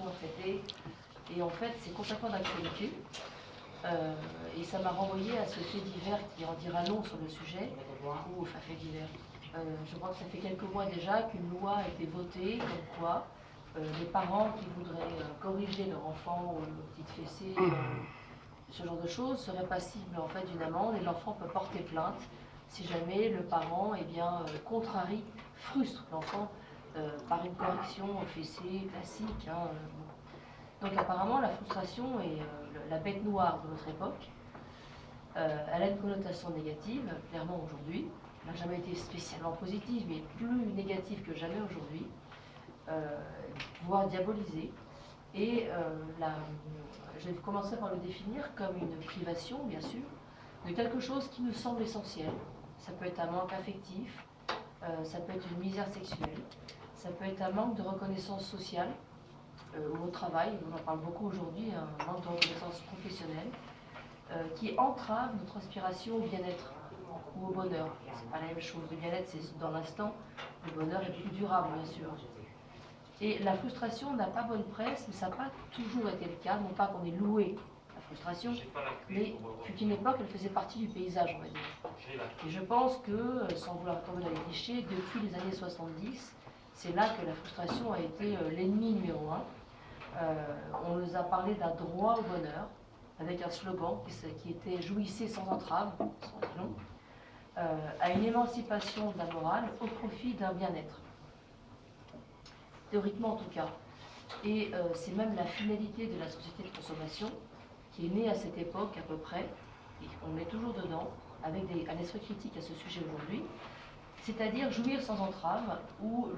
largement traité. Et en fait, c'est complètement d'actualité. Et ça m'a renvoyé à ce fait divers qui en dira long sur le sujet, ou enfin fait divers. Je crois que ça fait quelques mois déjà qu'une loi a été votée comme quoi les parents qui voudraient corriger leur enfant ou une petite fessée, ce genre de choses, seraient passibles en fait d'une amende et l'enfant peut porter plainte si jamais le parent contrarie, frustre l'enfant par une correction fessée classique. Donc apparemment la frustration est la bête noire de notre époque. Elle a une connotation négative, clairement aujourd'hui. Elle n'a jamais été spécialement positive, mais plus négative que jamais aujourd'hui, voire diabolisée. Et je vais commencer par le définir comme une privation, bien sûr, de quelque chose qui nous semble essentiel. Ça peut être un manque affectif, ça peut être une misère sexuelle, ça peut être un manque de reconnaissance sociale au travail, on en parle beaucoup aujourd'hui, un manque de reconnaissance professionnelle, qui entrave notre aspiration au bien-être ou au bonheur. C'est pas la même chose. Le bien-être, c'est dans l'instant, le bonheur est plus durable, bien sûr. Et la frustration n'a pas bonne presse, mais ça n'a pas toujours été le cas. Non pas qu'on ait loué la frustration, mais fut une époque, elle faisait partie du paysage, on va dire. Et je pense que, sans vouloir tomber dans les clichés, depuis les années 70, c'est là que la frustration a été l'ennemi numéro un. On nous a parlé d'un droit au bonheur, avec un slogan qui était « Jouissez sans entrave », sans long, à une émancipation de la morale au profit d'un bien-être. Théoriquement en tout cas. Et c'est même la finalité de la société de consommation qui est née à cette époque à peu près, et on est toujours dedans, avec un esprit critique à ce sujet aujourd'hui, c'est-à-dire jouir sans entrave ou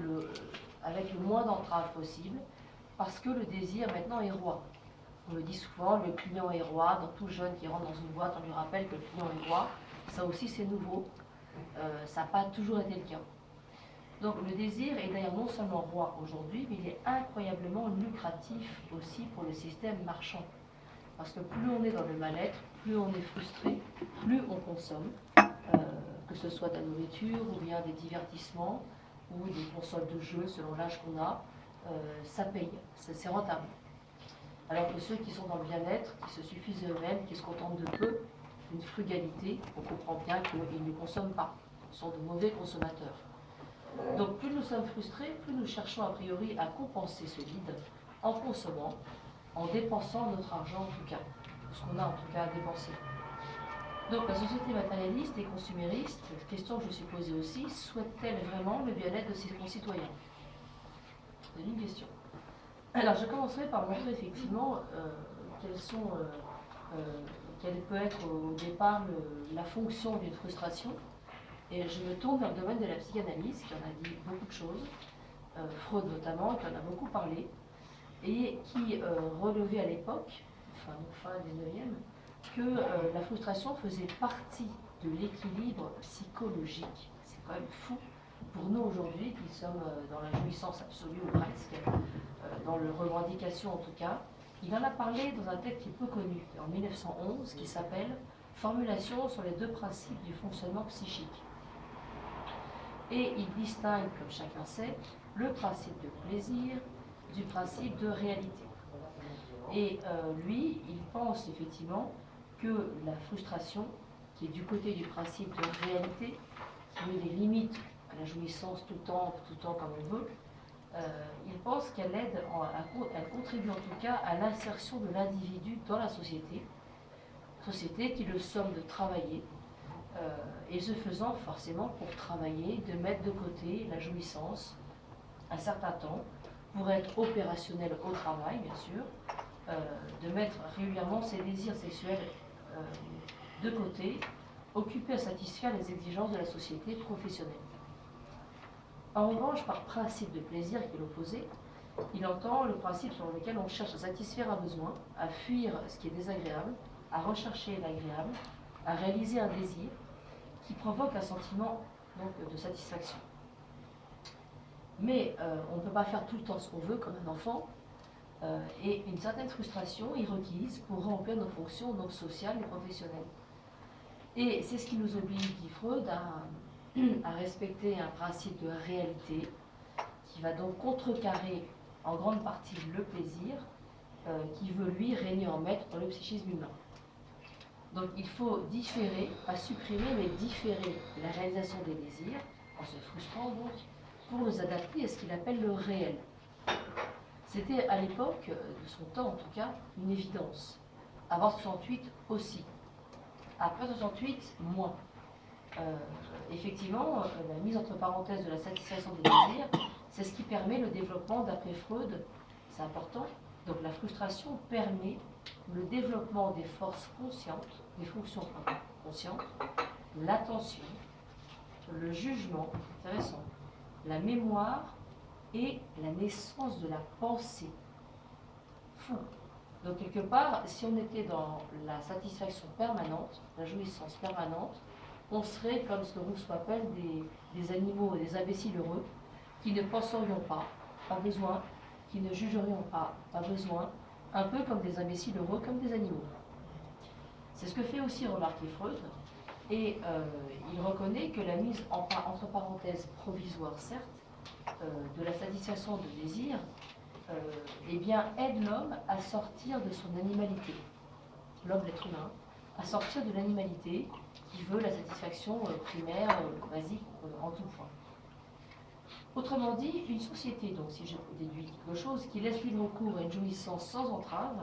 avec le moins d'entrave possible, parce que le désir maintenant est roi. On le dit souvent, le client est roi. Dans tout jeune qui rentre dans une boîte, on lui rappelle que le client est roi. Ça aussi, c'est nouveau. Ça n'a pas toujours été le cas. Donc le désir est d'ailleurs non seulement roi aujourd'hui, mais il est incroyablement lucratif aussi pour le système marchand. Parce que plus on est dans le mal-être, plus on est frustré, plus on consomme, que ce soit de la nourriture ou bien des divertissements ou des consoles de jeux selon l'âge qu'on a, ça paye, c'est rentable. Alors que ceux qui sont dans le bien-être, qui se suffisent eux-mêmes, qui se contentent de peu, d'une frugalité, on comprend bien qu'ils ne consomment pas, ils sont de mauvais consommateurs. Donc plus nous sommes frustrés, plus nous cherchons a priori à compenser ce vide en consommant, en dépensant notre argent en tout cas, ce qu'on a en tout cas à dépenser. Donc la société matérialiste et consumériste, question que je me suis posée aussi, souhaite-t-elle vraiment le bien-être de ses concitoyens? C'est une question. Alors je commencerai par montrer effectivement quelle peut être au départ la fonction d'une frustration. Et je me tourne vers le domaine de la psychanalyse, qui en a dit beaucoup de choses, Freud notamment, qui en a beaucoup parlé, et qui relevait à l'époque, fin du 9e, que la frustration faisait partie de l'équilibre psychologique. C'est quand même fou pour nous aujourd'hui, qui sommes dans la jouissance absolue ou presque, dans la revendication en tout cas. Il en a parlé dans un texte qui est peu connu, en 1911, qui s'appelle « Formulation sur les deux principes du fonctionnement psychique ». Et il distingue, comme chacun sait, le principe de plaisir du principe de réalité. Et lui, il pense effectivement que la frustration, qui est du côté du principe de réalité, qui met des limites à la jouissance tout le temps comme on veut, il pense qu'elle aide, elle contribue en tout cas à l'insertion de l'individu dans la société qui le somme de travailler, et ce faisant forcément pour travailler, de mettre de côté la jouissance un certain temps, pour être opérationnel au travail bien sûr, de mettre régulièrement ses désirs sexuels de côté, occupé à satisfaire les exigences de la société professionnelle. En revanche, par principe de plaisir qui est l'opposé, il entend le principe selon lequel on cherche à satisfaire un besoin, à fuir ce qui est désagréable, à rechercher l'agréable, à réaliser un désir qui provoque un sentiment donc, de satisfaction. Mais on ne peut pas faire tout le temps ce qu'on veut comme un enfant, et une certaine frustration est requise pour remplir nos fonctions donc sociales et professionnelles. Et c'est ce qui nous oblige, dit Freud, à respecter un principe de réalité qui va donc contrecarrer en grande partie le plaisir, qui veut lui régner en maître dans le psychisme humain. Donc il faut différer, pas supprimer, mais différer la réalisation des désirs, en se frustrant donc, pour nous adapter à ce qu'il appelle le réel. C'était à l'époque, de son temps en tout cas, une évidence. Avant 68 aussi. Après 68, moins. Effectivement, la mise entre parenthèses de la satisfaction des désirs, c'est ce qui permet le développement, d'après Freud, c'est important. Donc la frustration permet le développement des forces conscientes, des fonctions conscientes, l'attention, le jugement, intéressant, la mémoire et la naissance de la pensée. Fou. Donc quelque part, si on était dans la satisfaction permanente, la jouissance permanente, on serait, comme ce que Rousseau appelle, des animaux, des imbéciles heureux, qui ne penserions pas, pas besoin, qui ne jugerions pas, pas besoin, un peu comme des imbéciles heureux, comme des animaux. C'est ce que fait aussi remarquer Freud, et il reconnaît que la mise entre parenthèses provisoire, certes, de la satisfaction de désir, eh bien, aide l'homme à sortir de son animalité, l'homme, l'être humain, à sortir de l'animalité qui veut la satisfaction primaire, basique, en tout point. Autrement dit, une société, donc si je déduis quelque chose, qui laisse libre cours à une jouissance sans entrave,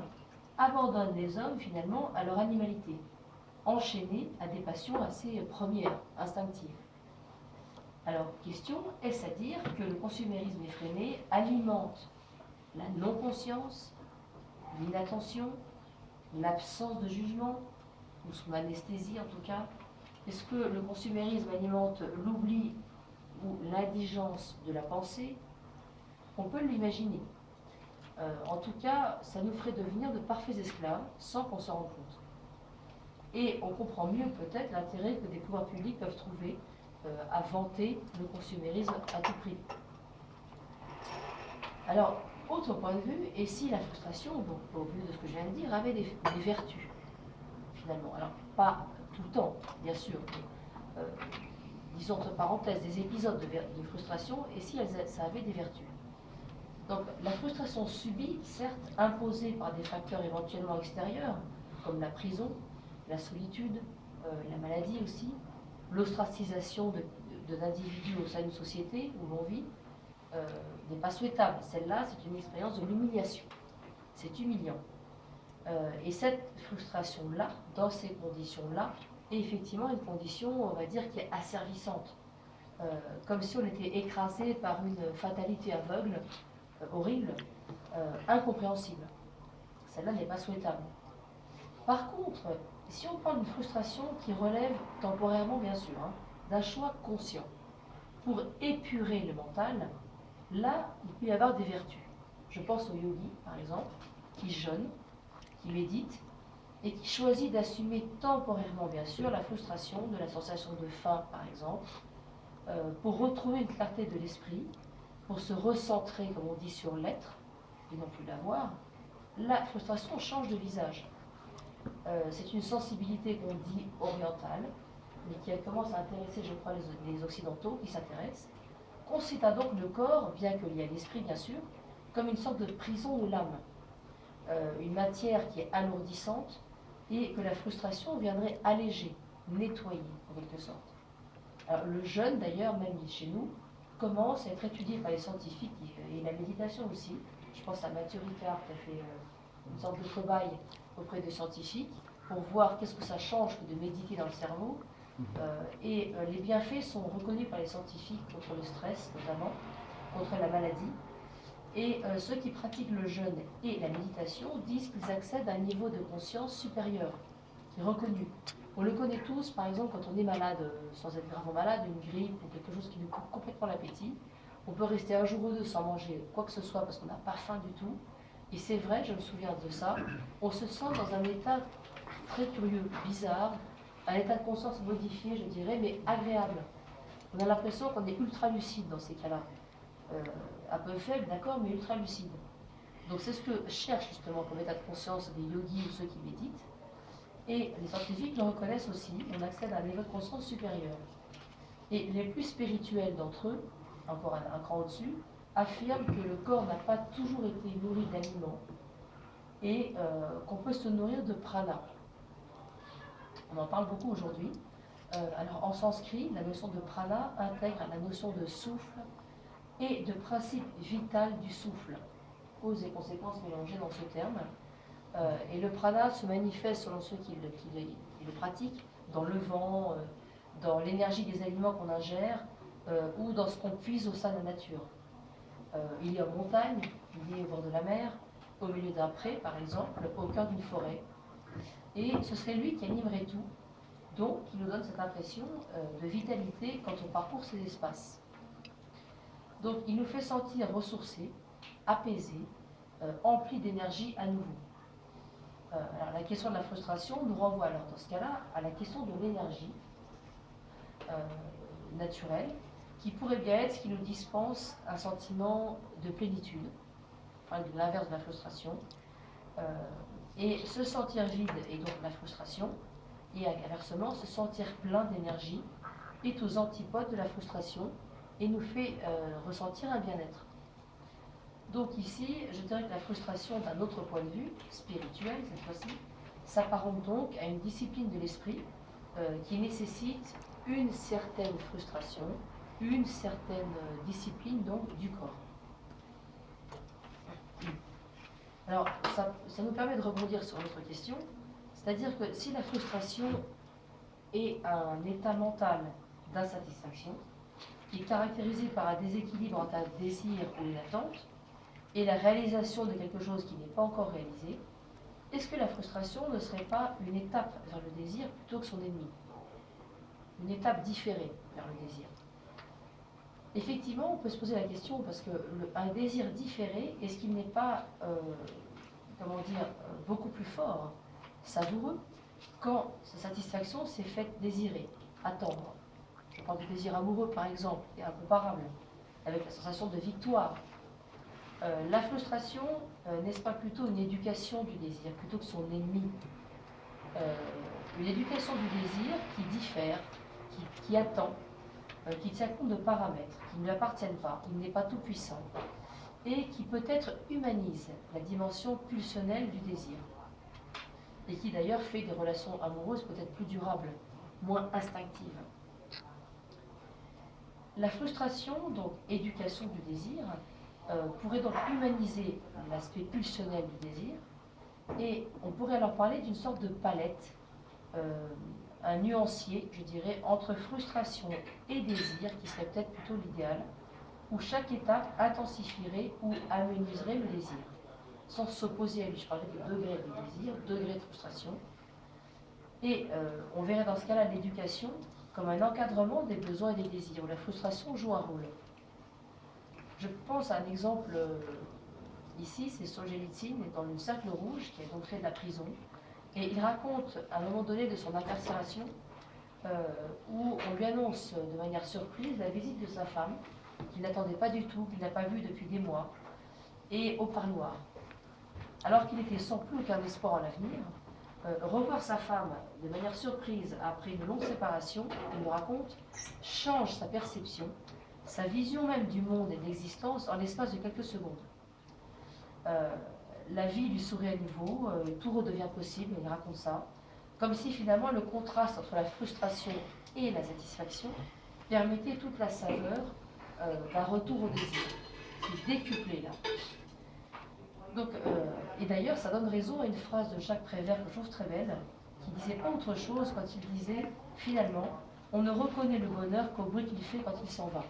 abandonne les hommes finalement à leur animalité, enchaînés à des passions assez premières, instinctives. Alors, question, est-ce à dire que le consumérisme effréné alimente la non-conscience, l'inattention, l'absence de jugement, ou son anesthésie en tout cas? Est-ce que le consumérisme alimente l'oubli ou l'indigence de la pensée? On peut l'imaginer. En tout cas, ça nous ferait devenir de parfaits esclaves sans qu'on s'en rende compte. Et on comprend mieux peut-être l'intérêt que des pouvoirs publics peuvent trouver à vanter le consumérisme à tout prix. Alors, autre point de vue, et si la frustration, donc au vu de ce que je viens de dire, avait des vertus, finalement. Alors, pas tout le temps, bien sûr, mais disons entre parenthèses, des épisodes de frustration, et si ça avait des vertus. Donc, la frustration subie, certes, imposée par des facteurs éventuellement extérieurs, comme la prison, la solitude, la maladie aussi, l'ostracisation d'individus au sein d'une société où l'on vit, n'est pas souhaitable. Celle-là, c'est une expérience de l'humiliation. C'est humiliant. Et cette frustration-là, dans ces conditions-là, est effectivement une condition, on va dire, qui est asservissante. Comme si on était écrasé par une fatalité aveugle, horrible, incompréhensible. Celle-là n'est pas souhaitable. Par contre, si on prend une frustration qui relève temporairement, bien sûr, d'un choix conscient, pour épurer le mental, là, il peut y avoir des vertus. Je pense au yogi, par exemple, qui jeûne, qui médite, et qui choisit d'assumer temporairement, bien sûr, la frustration de la sensation de faim, par exemple, pour retrouver une clarté de l'esprit, pour se recentrer, comme on dit, sur l'être, et non plus l'avoir. La frustration change de visage. C'est une sensibilité qu'on dit orientale, mais qui commence à intéresser, je crois, les Occidentaux qui s'intéressent. Considère donc le corps, bien que lié à l'esprit, bien sûr, comme une sorte de prison de l'âme. Une matière qui est alourdissante et que la frustration viendrait alléger, nettoyer, en quelque sorte. Alors, le jeûne, d'ailleurs, même chez nous, commence à être étudié par les scientifiques et la méditation aussi. Je pense à Mathieu Ricard qui a fait une sorte de cobaye auprès de scientifiques pour voir qu'est-ce que ça change que de méditer dans le cerveau. Et les bienfaits sont reconnus par les scientifiques contre le stress, notamment, contre la maladie. Et ceux qui pratiquent le jeûne et la méditation disent qu'ils accèdent à un niveau de conscience supérieur, qui est reconnu. On le connaît tous, par exemple, quand on est malade, sans être gravement malade, une grippe ou quelque chose qui nous coupe complètement l'appétit. On peut rester un jour ou deux sans manger quoi que ce soit parce qu'on n'a pas faim du tout. Et c'est vrai, je me souviens de ça, on se sent dans un état très curieux, bizarre, un état de conscience modifié, je dirais, mais agréable. On a l'impression qu'on est ultra lucide dans ces cas-là. Un peu faible, d'accord, mais ultra lucide. Donc c'est ce que cherchent justement comme état de conscience les yogis ou ceux qui méditent. Et les scientifiques le reconnaissent aussi, on accède à un niveau de conscience supérieur. Et les plus spirituels d'entre eux, encore un cran au-dessus, affirme que le corps n'a pas toujours été nourri d'aliments et qu'on peut se nourrir de prana. On en parle beaucoup aujourd'hui. Alors en sanskrit, la notion de prana intègre la notion de souffle et de principe vital du souffle. Causes et conséquences mélangées dans ce terme. Et le prana se manifeste selon ceux qui le pratiquent dans le vent, dans l'énergie des aliments qu'on ingère ou dans ce qu'on puise au sein de la nature. Il est en montagne, il est au bord de la mer, au milieu d'un pré par exemple, au cœur d'une forêt. Et ce serait lui qui animerait tout, donc qui nous donne cette impression de vitalité quand on parcourt ces espaces. Donc il nous fait sentir ressourcés, apaisés, emplis d'énergie à nouveau. Alors la question de la frustration nous renvoie alors dans ce cas-là à la question de l'énergie naturelle qui pourrait bien être ce qui nous dispense un sentiment de plénitude, enfin, de l'inverse de la frustration. Et se sentir vide est donc la frustration, et inversement, se sentir plein d'énergie est aux antipodes de la frustration et nous fait ressentir un bien-être. Donc ici, je dirais que la frustration, d'un autre point de vue, spirituel cette fois-ci, s'apparente donc à une discipline de l'esprit qui nécessite une certaine frustration, une certaine discipline donc du corps. Alors ça nous permet de rebondir sur notre question, c'est-à-dire que si la frustration est un état mental d'insatisfaction, qui est caractérisé par un déséquilibre entre un désir ou une attente, et la réalisation de quelque chose qui n'est pas encore réalisé, est-ce que la frustration ne serait pas une étape vers le désir plutôt que son ennemi? Une étape différée vers le désir. Effectivement, on peut se poser la question, parce qu'un désir différé, est-ce qu'il n'est pas, beaucoup plus fort, savoureux, quand sa satisfaction s'est faite désirer, attendre? Je parle du désir amoureux, par exemple, qui est incomparable, avec la sensation de victoire. La frustration, n'est-ce pas plutôt une éducation du désir, plutôt que son ennemi? Une éducation du désir qui diffère, qui attend, qui tient compte de paramètres qui ne lui appartiennent pas, il n'est pas tout puissant, et qui peut-être humanise la dimension pulsionnelle du désir, et qui d'ailleurs fait des relations amoureuses peut-être plus durables, moins instinctives. La frustration, donc éducation du désir, pourrait donc humaniser l'aspect pulsionnel du désir, et on pourrait alors parler d'une sorte de palette, un nuancier, je dirais, entre frustration et désir, qui serait peut-être plutôt l'idéal, où chaque étape intensifierait ou ameniserait le désir, sans s'opposer à lui. Je parlais de degrés de désir, degrés de frustration, et on verrait dans ce cas-là l'éducation comme un encadrement des besoins et des désirs, où la frustration joue un rôle. Je pense à un exemple ici, c'est Solzhenitsyn dans le Cercle Rouge, qui est donc fait de la prison, et il raconte à un moment donné de son incarcération où on lui annonce de manière surprise la visite de sa femme, qu'il n'attendait pas du tout, qu'il n'a pas vue depuis des mois, et au parloir. Alors qu'il était sans plus aucun espoir en l'avenir, revoir sa femme de manière surprise après une longue séparation, il me raconte, change sa perception, sa vision même du monde et de l'existence en l'espace de quelques secondes. La vie lui sourit à nouveau, tout redevient possible, il raconte ça, comme si finalement le contraste entre la frustration et la satisfaction permettait toute la saveur d'un retour au désir, qui est décuplé là. Donc, et d'ailleurs, ça donne raison à une phrase de Jacques Prévert que je trouve très belle, qui disait pas autre chose quand il disait, finalement, on ne reconnaît le bonheur qu'au bruit qu'il fait quand il s'en va.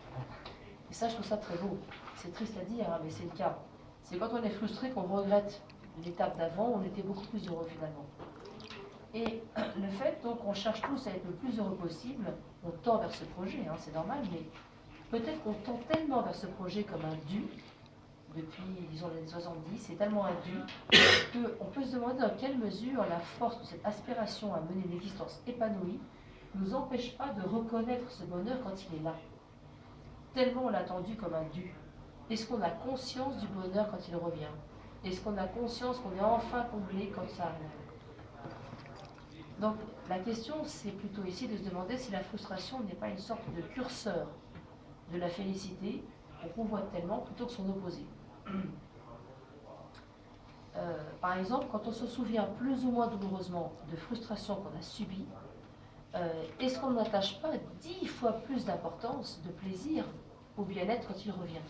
Et ça, je trouve ça très beau. C'est triste à dire, hein, mais c'est le cas. C'est quand on est frustré qu'on regrette l'étape d'avant, on était beaucoup plus heureux finalement. Et le fait donc qu'on cherche tous à être le plus heureux possible, on tend vers ce projet, hein, c'est normal, mais peut-être qu'on tend tellement vers ce projet comme un dû, depuis, disons, les années 70, c'est tellement un dû, qu'on peut se demander dans quelle mesure la force de cette aspiration à mener une existence épanouie ne nous empêche pas de reconnaître ce bonheur quand il est là. Tellement on l'a attendu comme un dû. Est-ce qu'on a conscience du bonheur quand il revient? Est-ce qu'on a conscience qu'on est enfin comblé quand ça arrive? Donc la question, c'est plutôt ici de se demander si la frustration n'est pas une sorte de curseur de la félicité qu'on convoite tellement plutôt que son opposé. Par exemple, quand on se souvient plus ou moins douloureusement de frustrations qu'on a subies, est-ce qu'on n'attache pas 10 fois plus d'importance, de plaisir au bien-être quand il revient?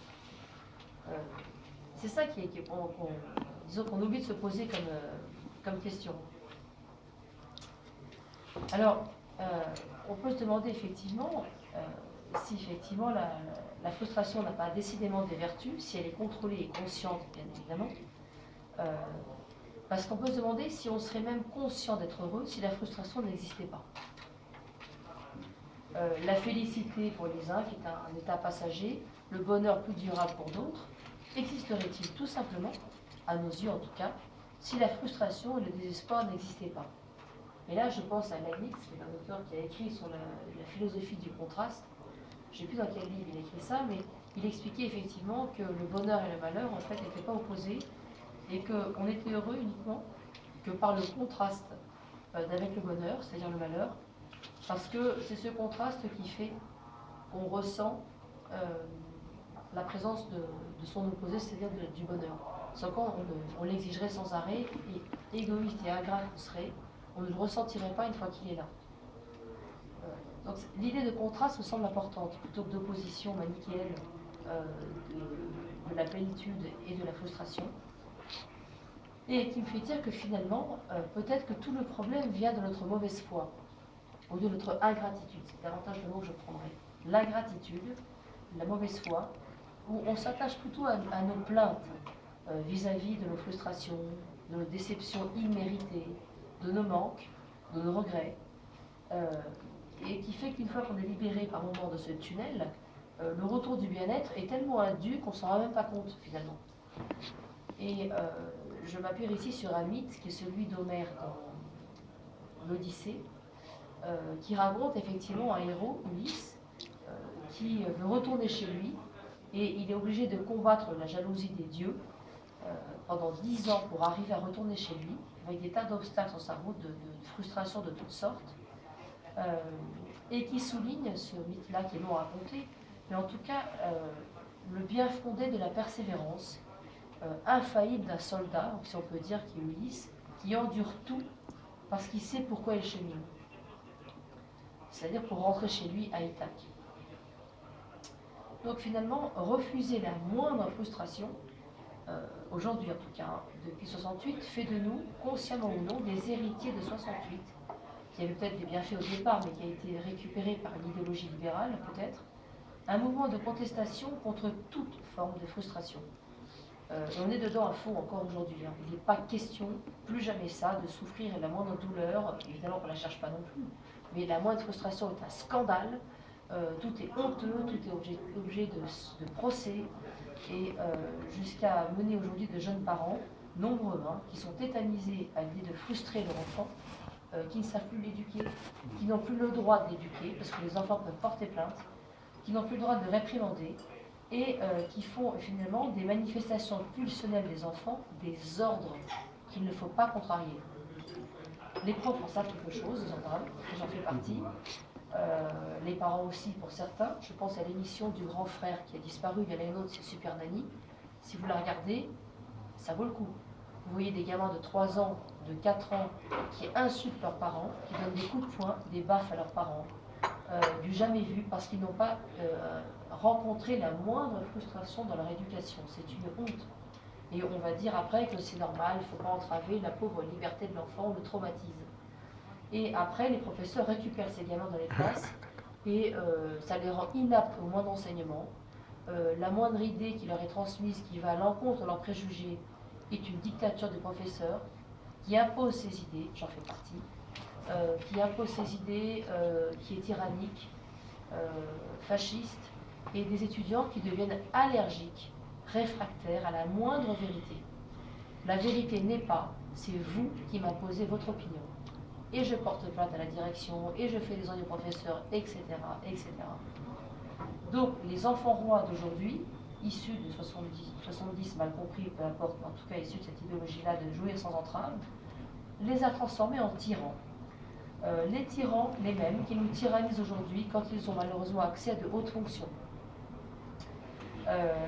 C'est ça qu'on oublie de se poser comme question. Alors, on peut se demander effectivement si effectivement la frustration n'a pas décidément des vertus, si elle est contrôlée et consciente, bien évidemment. Parce qu'on peut se demander si on serait même conscient d'être heureux si la frustration n'existait pas. La félicité pour les uns, qui est un état passager, le bonheur plus durable pour d'autres, existerait-il tout simplement, à nos yeux en tout cas, si la frustration et le désespoir n'existaient pas? Et là, je pense à Leibniz, qui est un auteur qui a écrit sur la philosophie du contraste. Je ne sais plus dans quel livre il a écrit ça, mais il expliquait effectivement que le bonheur et le malheur, en fait, n'étaient pas opposés, et qu'on était heureux uniquement que par le contraste avec le bonheur, c'est-à-dire le malheur, parce que c'est ce contraste qui fait qu'on ressent la présence de son opposé, c'est-à-dire du bonheur. Sans quoi on l'exigerait sans arrêt, et égoïste et ingrat qu'on serait, on ne le ressentirait pas une fois qu'il est là. Donc l'idée de contraste me semble importante, plutôt que d'opposition manichéenne de la plénitude et de la frustration. Et qui me fait dire que finalement, peut-être que tout le problème vient de notre mauvaise foi, ou de notre ingratitude, c'est davantage le mot que je prendrais. L'ingratitude, la mauvaise foi, où on s'attache plutôt à nos plaintes vis-à-vis de nos frustrations, de nos déceptions imméritées, de nos manques, de nos regrets, et qui fait qu'une fois qu'on est libéré par moment de ce tunnel, le retour du bien-être est tellement indu qu'on ne s'en rend même pas compte finalement. Et je m'appuie ici sur un mythe qui est celui d'Homère dans l'Odyssée, qui raconte effectivement un héros, Ulysse, qui veut retourner chez lui, et il est obligé de combattre la jalousie des dieux pendant 10 ans pour arriver à retourner chez lui, avec des tas d'obstacles sur sa route, de frustrations de toutes sortes, et qui souligne ce mythe-là qui est long à raconter, mais en tout cas le bien fondé de la persévérance infaillible d'un soldat, si on peut dire, qui est Ulysse, qui endure tout parce qu'il sait pourquoi il chemine. C'est-à-dire pour rentrer chez lui à Ithaque. Donc finalement, refuser la moindre frustration, aujourd'hui en tout cas, depuis 68, fait de nous, consciemment ou non, des héritiers de 68, qui avait peut-être des bienfaits au départ, mais qui a été récupéré par l'idéologie libérale, peut-être, un mouvement de contestation contre toute forme de frustration. Et on est dedans à fond encore aujourd'hui. Hein. Il n'est pas question, plus jamais ça, de souffrir et la moindre douleur, évidemment qu'on ne la cherche pas non plus, mais la moindre frustration est un scandale, tout est honteux, tout est objet de procès, et jusqu'à mener aujourd'hui de jeunes parents, nombreux, hein, qui sont tétanisés à l'idée de frustrer leur enfant, qui ne savent plus l'éduquer, qui n'ont plus le droit de l'éduquer, parce que les enfants peuvent porter plainte, qui n'ont plus le droit de le réprimander, et qui font finalement des manifestations pulsionnelles des enfants, des ordres qu'il ne faut pas contrarier. Les profs en savent quelque chose, j'en fais partie, les parents aussi pour certains. Je pense à l'émission du grand frère qui a disparu, il y en a une autre, c'est Super Nanny. Si vous la regardez, ça vaut le coup. Vous voyez des gamins de 3 ans, de 4 ans, qui insultent leurs parents, qui donnent des coups de poing, des baffes à leurs parents, du jamais vu, parce qu'ils n'ont pas rencontré la moindre frustration dans leur éducation. C'est une honte. Et on va dire après que c'est normal, il ne faut pas entraver la pauvre liberté de l'enfant, on le traumatise. Et après, les professeurs récupèrent ces gamins dans les classes, et ça les rend inaptes au moindre enseignement. La moindre idée qui leur est transmise, qui va à l'encontre de leurs préjugés, est une dictature du professeur, qui impose ses idées, j'en fais partie, qui impose ses idées, qui est tyrannique, fasciste, et des étudiants qui deviennent allergiques, réfractaires à la moindre vérité. La vérité n'est pas, c'est vous qui m'imposez votre opinion. Et je porte plainte à la direction, et je fais des ordres au professeur, etc., etc. Donc, les enfants rois d'aujourd'hui, issus de 70 mal compris, peu importe, mais en tout cas issus de cette idéologie-là de jouir sans entrave, les a transformés en tyrans. Les tyrans, les mêmes, qui nous tyrannisent aujourd'hui quand ils ont malheureusement accès à de hautes fonctions.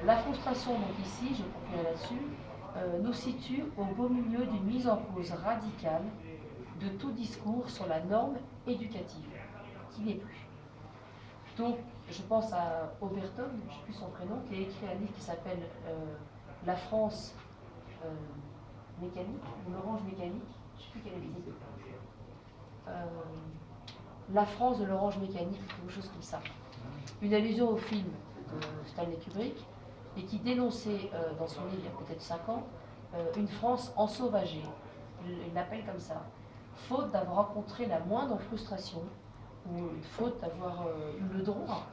La frustration, donc ici, je conclurai là-dessus, nous situe au beau milieu d'une mise en cause radicale de tout discours sur la norme éducative, qui n'est plus. Donc, je pense à Oberton, je ne sais plus son prénom, qui a écrit un livre qui s'appelle La France mécanique, ou l'orange mécanique, je ne sais plus quel est le titre. La France de l'orange mécanique, quelque chose comme ça. Une allusion au film de Stanley Kubrick, et qui dénonçait dans son livre il y a peut-être 5 ans une France ensauvagée. Il l'appelle comme ça. Faute d'avoir rencontré la moindre frustration, ou faute d'avoir eu le droit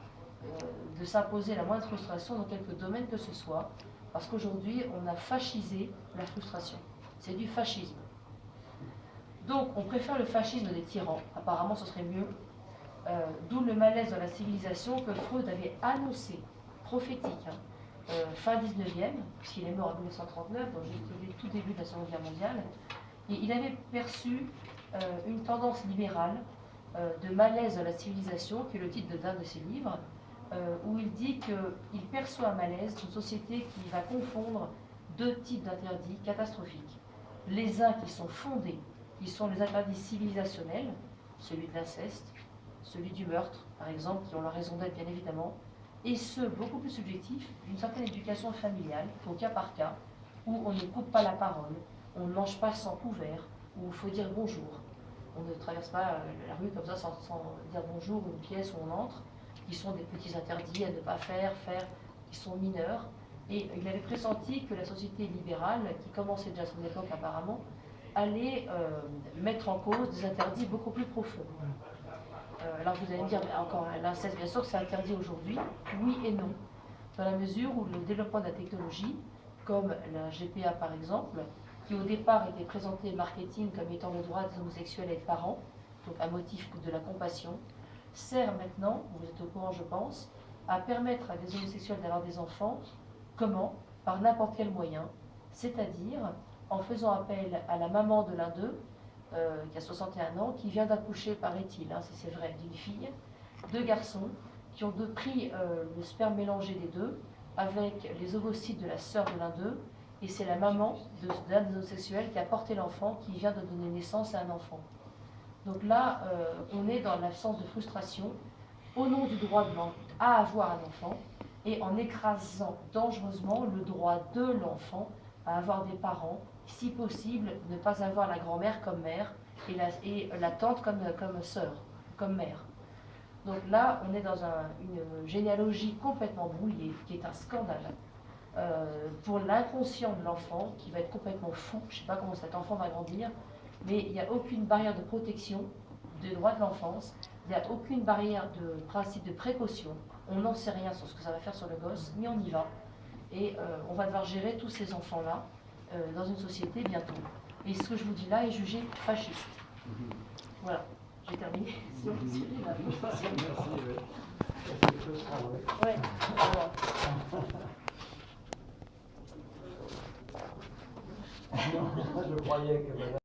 de s'imposer la moindre frustration dans quelque domaine que ce soit, parce qu'aujourd'hui, on a fascisé la frustration. C'est du fascisme. Donc, on préfère le fascisme des tyrans. Apparemment, ce serait mieux. D'où le malaise de la civilisation que Freud avait annoncé, prophétique, fin 19e, puisqu'il est mort en 1939, donc juste au tout début de la Seconde Guerre mondiale. Et il avait perçu une tendance libérale de malaise de la civilisation, qui est le titre d'un de ses livres, où il dit qu'il perçoit un malaise d'une société qui va confondre deux types d'interdits catastrophiques. Les uns qui sont fondés, qui sont les interdits civilisationnels, celui de l'inceste, celui du meurtre, par exemple, qui ont leur raison d'être bien évidemment, et ceux beaucoup plus subjectifs, d'une certaine éducation familiale, au cas par cas, où on ne coupe pas la parole, on ne mange pas sans couvert, où il faut dire bonjour. On ne traverse pas la rue comme ça sans dire bonjour, une pièce où on entre, qui sont des petits interdits à ne pas faire, qui sont mineurs. Et il avait pressenti que la société libérale, qui commençait déjà à son époque apparemment, allait mettre en cause des interdits beaucoup plus profonds. Alors vous allez me dire, encore l'inceste, bien sûr que c'est interdit aujourd'hui, oui et non, dans la mesure où le développement de la technologie, comme la GPA par exemple, qui au départ était présenté marketing comme étant le droit des homosexuels à être parents, donc un motif de la compassion, sert maintenant, vous êtes au courant je pense, à permettre à des homosexuels d'avoir des enfants. Comment? Par n'importe quel moyen, c'est-à-dire en faisant appel à la maman de l'un d'eux, qui a 61 ans, qui vient d'accoucher, paraît-il, si c'est vrai, d'une fille, 2 garçons qui ont pris le sperme mélangé des deux avec les ovocytes de la sœur de l'un d'eux, et c'est la maman d'un des homosexuels qui a porté l'enfant, qui vient de donner naissance à un enfant. Donc là, on est dans l'absence de frustration, au nom du droit à avoir un enfant, et en écrasant dangereusement le droit de l'enfant à avoir des parents, si possible, ne pas avoir la grand-mère comme mère et la tante comme sœur, comme mère. Donc là, on est dans une généalogie complètement brouillée, qui est un scandale. Pour l'inconscient de l'enfant, qui va être complètement fou, je ne sais pas comment cet enfant va grandir, mais il n'y a aucune barrière de protection des droits de l'enfance, il n'y a aucune barrière de principe de précaution, on n'en sait rien sur ce que ça va faire sur le gosse, mais on y va. Et on va devoir gérer tous ces enfants-là dans une société bientôt. Et ce que je vous dis là est jugé fasciste. Voilà, j'ai terminé. Merci. Ouais. Je croyais que